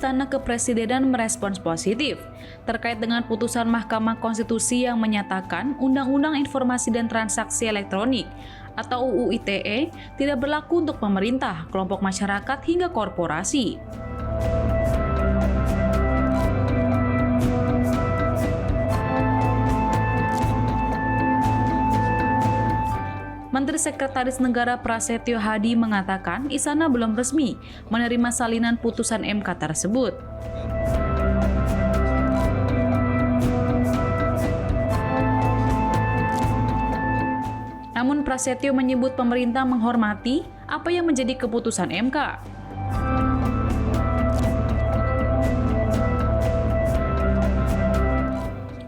Istana Kepresidenan merespons positif terkait dengan putusan Mahkamah Konstitusi yang menyatakan Undang-Undang Informasi dan Transaksi Elektronik atau UU ITE tidak berlaku untuk pemerintah, kelompok masyarakat, hingga korporasi. Menteri Sekretaris Negara Prasetyo Hadi mengatakan Istana belum resmi menerima salinan putusan MK tersebut. Namun Prasetyo menyebut pemerintah menghormati apa yang menjadi keputusan MK.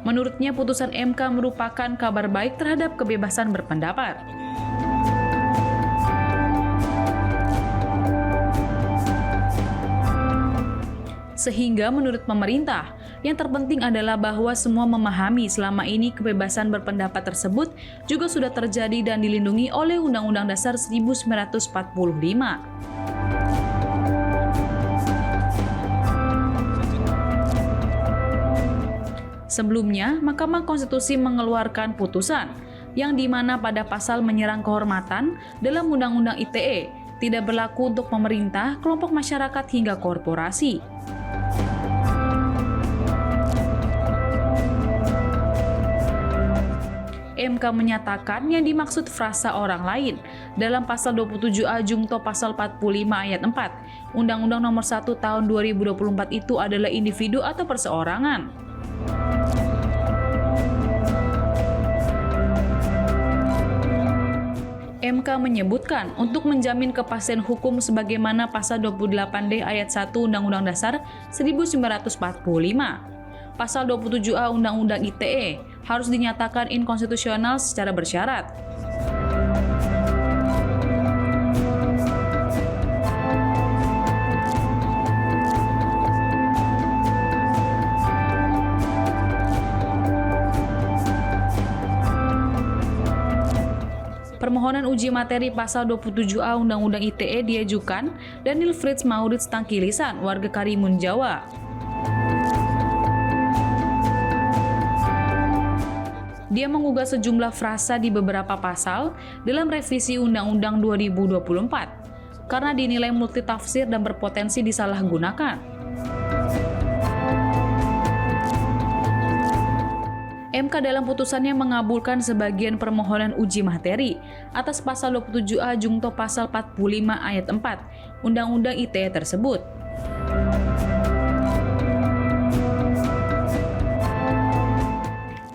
Menurutnya putusan MK merupakan kabar baik terhadap kebebasan berpendapat. Sehingga menurut pemerintah, yang terpenting adalah bahwa semua memahami selama ini kebebasan berpendapat tersebut juga sudah terjadi dan dilindungi oleh Undang-Undang Dasar 1945. Sebelumnya, Mahkamah Konstitusi mengeluarkan putusan yang dimana pada pasal menyerang kehormatan dalam Undang-Undang ITE tidak berlaku untuk pemerintah, kelompok masyarakat, hingga korporasi. MK menyatakan yang dimaksud frasa orang lain dalam pasal 27A Jungto pasal 45 ayat 4 Undang-Undang Nomor 1 Tahun 2024 itu adalah individu atau perseorangan. MK menyebutkan untuk menjamin kepastian hukum sebagaimana pasal 28D ayat 1 Undang-Undang Dasar 1945. Pasal 27A Undang-Undang ITE harus dinyatakan inkonstitusional secara bersyarat. Permohonan uji materi pasal 27A Undang-Undang ITE diajukan Daniel Fritz Maurits Tangkilisan, warga Karimun, Jawa. Dia menggugah sejumlah frasa di beberapa pasal dalam revisi Undang-Undang 2024 karena dinilai multitafsir dan berpotensi disalahgunakan. MK dalam putusannya mengabulkan sebagian permohonan uji materi atas pasal 27A Jungto pasal 45 ayat 4 Undang-Undang ITE tersebut.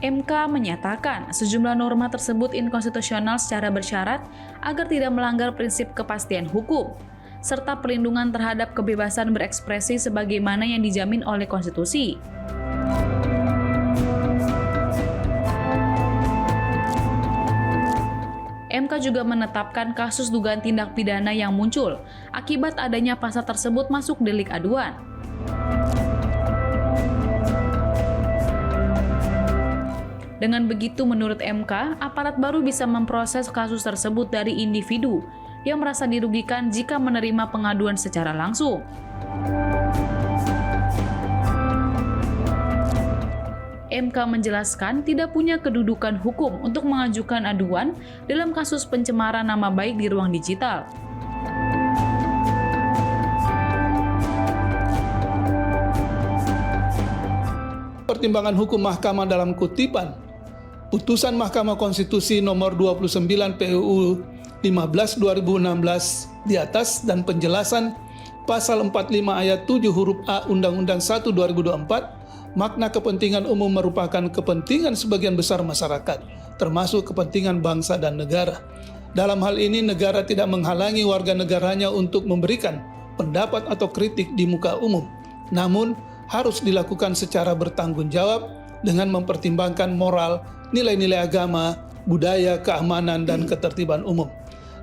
MK menyatakan sejumlah norma tersebut inkonstitusional secara bersyarat agar tidak melanggar prinsip kepastian hukum, serta perlindungan terhadap kebebasan berekspresi sebagaimana yang dijamin oleh konstitusi. MK juga menetapkan kasus dugaan tindak pidana yang muncul akibat adanya pasal tersebut masuk delik aduan. Dengan begitu, menurut MK, aparat baru bisa memproses kasus tersebut dari individu yang merasa dirugikan jika menerima pengaduan secara langsung. MK menjelaskan tidak punya kedudukan hukum untuk mengajukan aduan dalam kasus pencemaran nama baik di ruang digital. Pertimbangan hukum Mahkamah dalam kutipan Putusan Mahkamah Konstitusi Nomor 29 PUU 15/2016 di atas dan penjelasan Pasal 45 Ayat 7 huruf A Undang-Undang 1 2024, makna kepentingan umum merupakan kepentingan sebagian besar masyarakat, termasuk kepentingan bangsa dan negara. Dalam hal ini, negara tidak menghalangi warga negaranya untuk memberikan pendapat atau kritik di muka umum, namun harus dilakukan secara bertanggung jawab dengan mempertimbangkan moral, nilai-nilai agama, budaya, keamanan, dan ketertiban umum.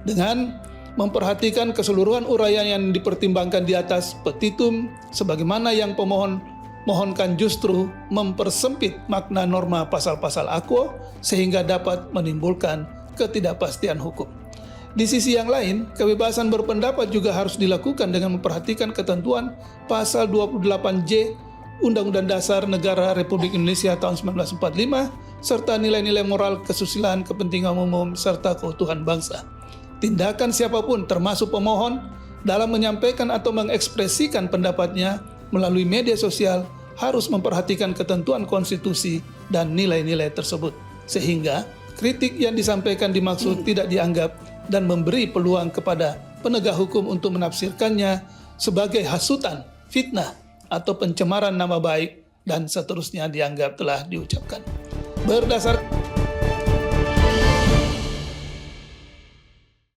Dengan memperhatikan keseluruhan uraian yang dipertimbangkan di atas petitum, sebagaimana yang pemohon mohonkan justru mempersempit makna norma pasal-pasal aquo sehingga dapat menimbulkan ketidakpastian hukum. Di sisi yang lain, kebebasan berpendapat juga harus dilakukan dengan memperhatikan ketentuan pasal 28J Undang-Undang Dasar Negara Republik Indonesia tahun 1945 serta nilai-nilai moral, kesusilaan, kepentingan umum, serta keutuhan bangsa. Tindakan siapapun termasuk pemohon dalam menyampaikan atau mengekspresikan pendapatnya melalui media sosial harus memperhatikan ketentuan konstitusi dan nilai-nilai tersebut. Sehingga kritik yang disampaikan dimaksud tidak dianggap dan memberi peluang kepada penegak hukum untuk menafsirkannya sebagai hasutan, fitnah, atau pencemaran nama baik dan seterusnya dianggap telah diucapkan. Berdasarkan